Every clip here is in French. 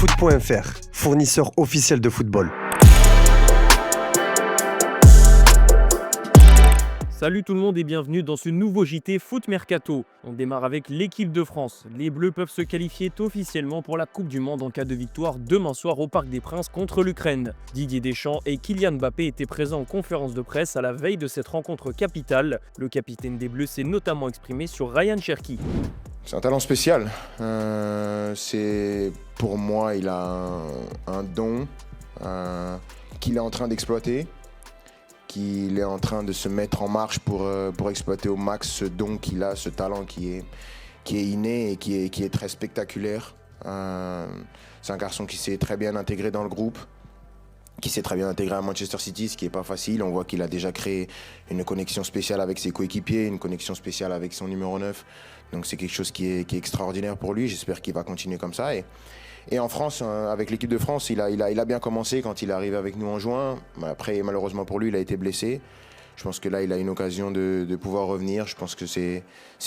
Foot.fr, fournisseur officiel de football. Salut tout le monde et bienvenue dans ce nouveau JT Foot Mercato. On démarre avec l'équipe de France. Les Bleus peuvent se qualifier officiellement pour la Coupe du Monde en cas de victoire demain soir au Parc des Princes contre l'Ukraine. Didier Deschamps et Kylian Mbappé étaient présents en conférence de presse à la veille de cette rencontre capitale. Le capitaine des Bleus s'est notamment exprimé sur Ryan Cherki. C'est un talent spécial. Pour moi, il a un don qu'il est en train d'exploiter, qu'il est en train de se mettre en marche pour exploiter au max ce don qu'il a, ce talent qui est inné et qui est très spectaculaire. C'est un garçon qui s'est très bien intégré dans le groupe, qui s'est très bien intégré à Manchester City, ce qui n'est pas facile. On voit qu'il a déjà créé une connexion spéciale avec ses coéquipiers, une connexion spéciale avec son numéro 9. Donc c'est quelque chose qui est extraordinaire pour lui. J'espère qu'il va continuer comme ça. Et en France, avec l'équipe de France, il a bien commencé quand il est arrivé avec nous en juin. Après, malheureusement pour lui, il a été blessé. Je pense que là, il a une occasion de pouvoir revenir. Je pense que c'est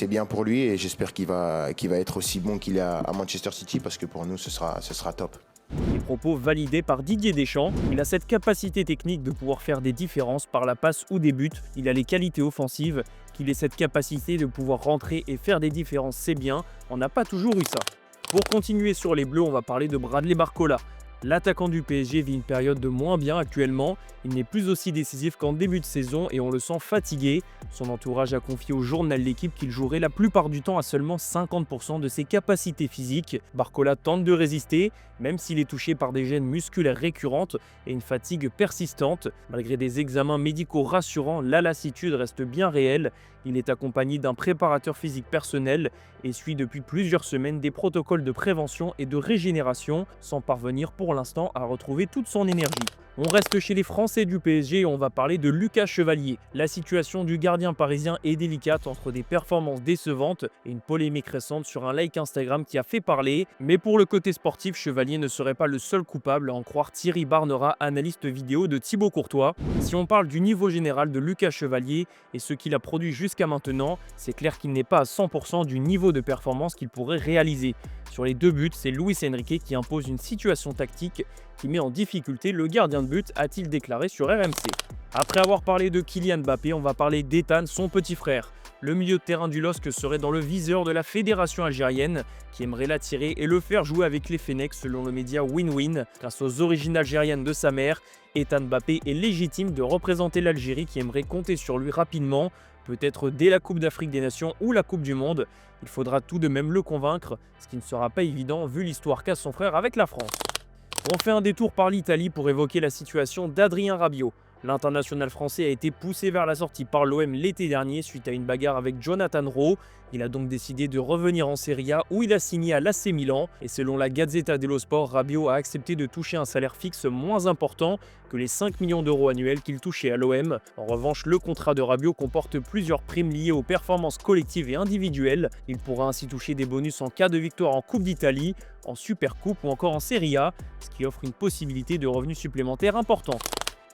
bien pour lui et j'espère qu'il va être aussi bon qu'il est à Manchester City parce que pour nous, ce sera top. Les propos validés par Didier Deschamps. Il a cette capacité technique de pouvoir faire des différences par la passe ou des buts. Il a les qualités offensives. Qu'il ait cette capacité de pouvoir rentrer et faire des différences, c'est bien. On n'a pas toujours eu ça. Pour continuer sur les Bleus, on va parler de Bradley Barcola. L'attaquant du PSG vit une période de moins bien actuellement. Il n'est plus aussi décisif qu'en début de saison et on le sent fatigué. Son entourage a confié au journal L'Équipe qu'il jouerait la plupart du temps à seulement 50% de ses capacités physiques. Barcola tente de résister, même s'il est touché par des gênes musculaires récurrentes et une fatigue persistante. Malgré des examens médicaux rassurants, la lassitude reste bien réelle. Il est accompagné d'un préparateur physique personnel et suit depuis plusieurs semaines des protocoles de prévention et de régénération sans parvenir pour l'instant à retrouver toute son énergie. On reste chez les Français du PSG et on va parler de Lucas Chevalier. La situation du gardien parisien est délicate entre des performances décevantes et une polémique récente sur un like Instagram qui a fait parler. Mais pour le côté sportif, Chevalier ne serait pas le seul coupable à en croire Thierry Barnera, analyste vidéo de Thibaut Courtois. Si on parle du niveau général de Lucas Chevalier et ce qu'il a produit jusqu'à maintenant, c'est clair qu'il n'est pas à 100% du niveau de performance qu'il pourrait réaliser. Sur les 2 buts, c'est Luis Enrique qui impose une situation tactique qui met en difficulté le gardien de but, a-t-il déclaré sur RMC. Après avoir parlé de Kylian Mbappé, on va parler d'Ethan, son petit frère. Le milieu de terrain du LOSC serait dans le viseur de la fédération algérienne qui aimerait l'attirer et le faire jouer avec les Fennecs selon le média Win-Win. Grâce aux origines algériennes de sa mère, Ethan Mbappé est légitime de représenter l'Algérie qui aimerait compter sur lui rapidement, peut-être dès la Coupe d'Afrique des Nations ou la Coupe du Monde. Il faudra tout de même le convaincre, ce qui ne sera pas évident vu l'histoire qu'a son frère avec la France. On fait un détour par l'Italie pour évoquer la situation d'Adrien Rabiot. L'international français a été poussé vers la sortie par l'OM l'été dernier suite à une bagarre avec Jonathan Rowe. Il a donc décidé de revenir en Serie A où il a signé à l'AC Milan. Et selon la Gazzetta dello Sport, Rabiot a accepté de toucher un salaire fixe moins important que les 5 millions d'euros annuels qu'il touchait à l'OM. En revanche, le contrat de Rabiot comporte plusieurs primes liées aux performances collectives et individuelles. Il pourra ainsi toucher des bonus en cas de victoire en Coupe d'Italie, en Supercoupe ou encore en Serie A, ce qui offre une possibilité de revenus supplémentaires importants.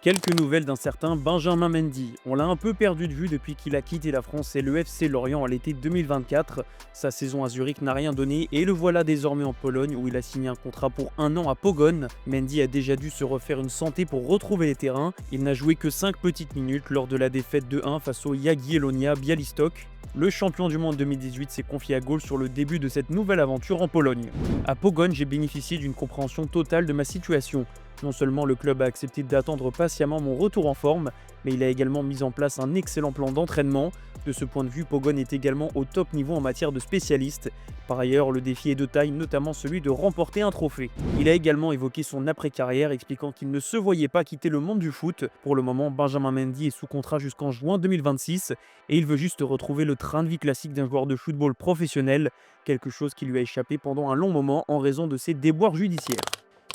Quelques nouvelles d'un certain Benjamin Mendy. On l'a un peu perdu de vue depuis qu'il a quitté la France et le FC Lorient à l'été 2024. Sa saison à Zurich n'a rien donné et le voilà désormais en Pologne où il a signé un contrat pour 1 an à Pogoń. Mendy a déjà dû se refaire une santé pour retrouver les terrains. Il n'a joué que 5 petites minutes lors de la défaite 2-1 face au Jagiellonia Białystok. Le champion du monde 2018 s'est confié à Gaulle sur le début de cette nouvelle aventure en Pologne. À Pogoń, j'ai bénéficié d'une compréhension totale de ma situation. Non seulement le club a accepté d'attendre patiemment mon retour en forme, mais il a également mis en place un excellent plan d'entraînement. De ce point de vue, Pogoń est également au top niveau en matière de spécialistes. Par ailleurs, le défi est de taille, notamment celui de remporter un trophée. Il a également évoqué son après-carrière, expliquant qu'il ne se voyait pas quitter le monde du foot. Pour le moment, Benjamin Mendy est sous contrat jusqu'en juin 2026 et il veut juste retrouver le train de vie classique d'un joueur de football professionnel, quelque chose qui lui a échappé pendant un long moment en raison de ses déboires judiciaires.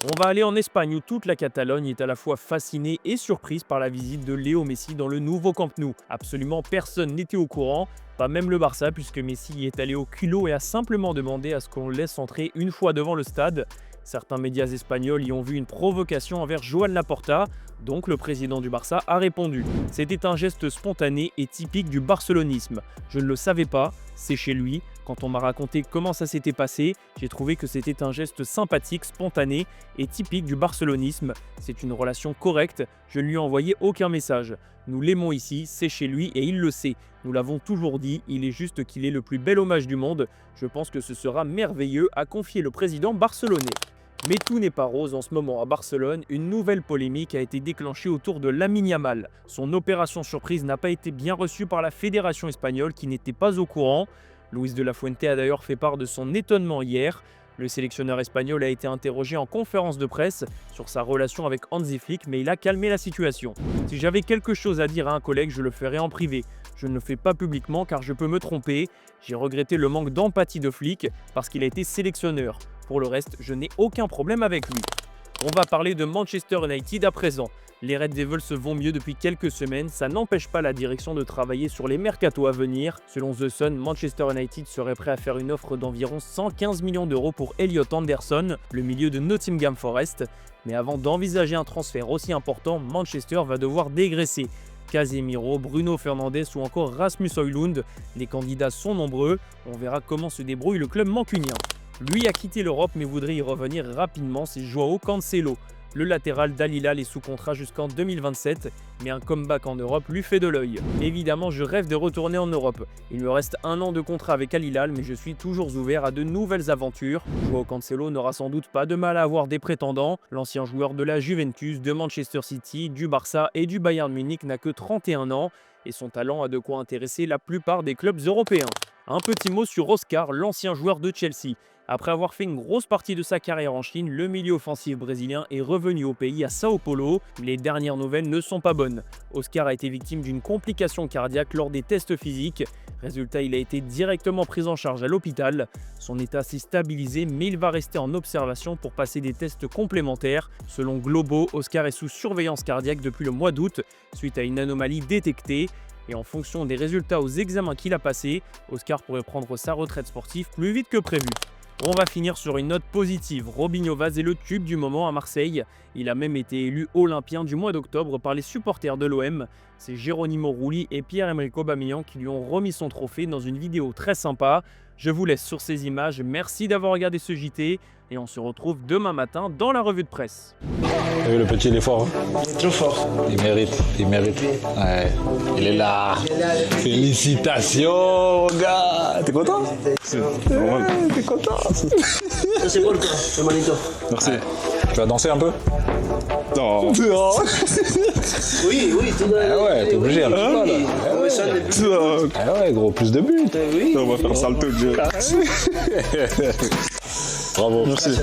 On va aller en Espagne où toute la Catalogne est à la fois fascinée et surprise par la visite de Léo Messi dans le nouveau Camp Nou. Absolument personne n'était au courant, pas même le Barça puisque Messi y est allé au culot et a simplement demandé à ce qu'on le laisse entrer une fois devant le stade. Certains médias espagnols y ont vu une provocation envers Joan Laporta. Donc le président du Barça a répondu. C'était un geste spontané et typique du barcelonisme. Je ne le savais pas, c'est chez lui. Quand on m'a raconté comment ça s'était passé, j'ai trouvé que c'était un geste sympathique, spontané et typique du barcelonisme. C'est une relation correcte, je ne lui ai envoyé aucun message. Nous l'aimons ici, c'est chez lui et il le sait. Nous l'avons toujours dit, il est juste qu'il est le plus bel hommage du monde. Je pense que ce sera merveilleux, a confié le président barcelonais. Mais tout n'est pas rose en ce moment à Barcelone, une nouvelle polémique a été déclenchée autour de Lamine Yamal. Son opération surprise n'a pas été bien reçue par la fédération espagnole qui n'était pas au courant. Luis de la Fuente a d'ailleurs fait part de son étonnement hier. Le sélectionneur espagnol a été interrogé en conférence de presse sur sa relation avec Hansi Flick, mais il a calmé la situation. Si j'avais quelque chose à dire à un collègue, je le ferais en privé. Je ne le fais pas publiquement car je peux me tromper. J'ai regretté le manque d'empathie de Flick parce qu'il a été sélectionneur. Pour le reste, je n'ai aucun problème avec lui. On va parler de Manchester United à présent. Les Red Devils vont mieux depuis quelques semaines, ça n'empêche pas la direction de travailler sur les mercatos à venir. Selon The Sun, Manchester United serait prêt à faire une offre d'environ 115 millions d'euros pour Elliot Anderson, le milieu de Nottingham Forest. Mais avant d'envisager un transfert aussi important, Manchester va devoir dégraisser. Casemiro, Bruno Fernandes ou encore Rasmus Højlund, les candidats sont nombreux, on verra comment se débrouille le club mancunien. Lui a quitté l'Europe mais voudrait y revenir rapidement, c'est Joao Cancelo. Le latéral d'Al Hilal est sous contrat jusqu'en 2027, mais un comeback en Europe lui fait de l'œil. Évidemment, je rêve de retourner en Europe. Il me reste 1 an de contrat avec Al Hilal, mais je suis toujours ouvert à de nouvelles aventures. Joao Cancelo n'aura sans doute pas de mal à avoir des prétendants. L'ancien joueur de la Juventus, de Manchester City, du Barça et du Bayern Munich n'a que 31 ans, et son talent a de quoi intéresser la plupart des clubs européens. Un petit mot sur Oscar, l'ancien joueur de Chelsea. Après avoir fait une grosse partie de sa carrière en Chine, le milieu offensif brésilien est revenu au pays à Sao Paulo. Les dernières nouvelles ne sont pas bonnes. Oscar a été victime d'une complication cardiaque lors des tests physiques. Résultat, il a été directement pris en charge à l'hôpital. Son état s'est stabilisé, mais il va rester en observation pour passer des tests complémentaires. Selon Globo, Oscar est sous surveillance cardiaque depuis le mois d'août, suite à une anomalie détectée. Et en fonction des résultats aux examens qu'il a passés, Oscar pourrait prendre sa retraite sportive plus vite que prévu. On va finir sur une note positive. Robinho Vaz est le tube du moment à Marseille. Il a même été élu Olympien du mois d'octobre par les supporters de l'OM. C'est Geronimo Rulli et Pierre-Emerick Aubameyang qui lui ont remis son trophée dans une vidéo très sympa. Je vous laisse sur ces images. Merci d'avoir regardé ce JT et on se retrouve demain matin dans la revue de presse. Oui, le petit, il est fort. Hein. Trop fort. Il mérite. Ouais, il est là. Félicitations, gars. T'es content? T'es content? Ça c'est bon, le manito. Merci. Tu vas danser un peu? Non. Oui, tout dans Ah ouais, t'es obligé un petit peu là. Ah ouais, gros, plus de buts. Oui. On va faire salto de jeu. Bravo. Merci.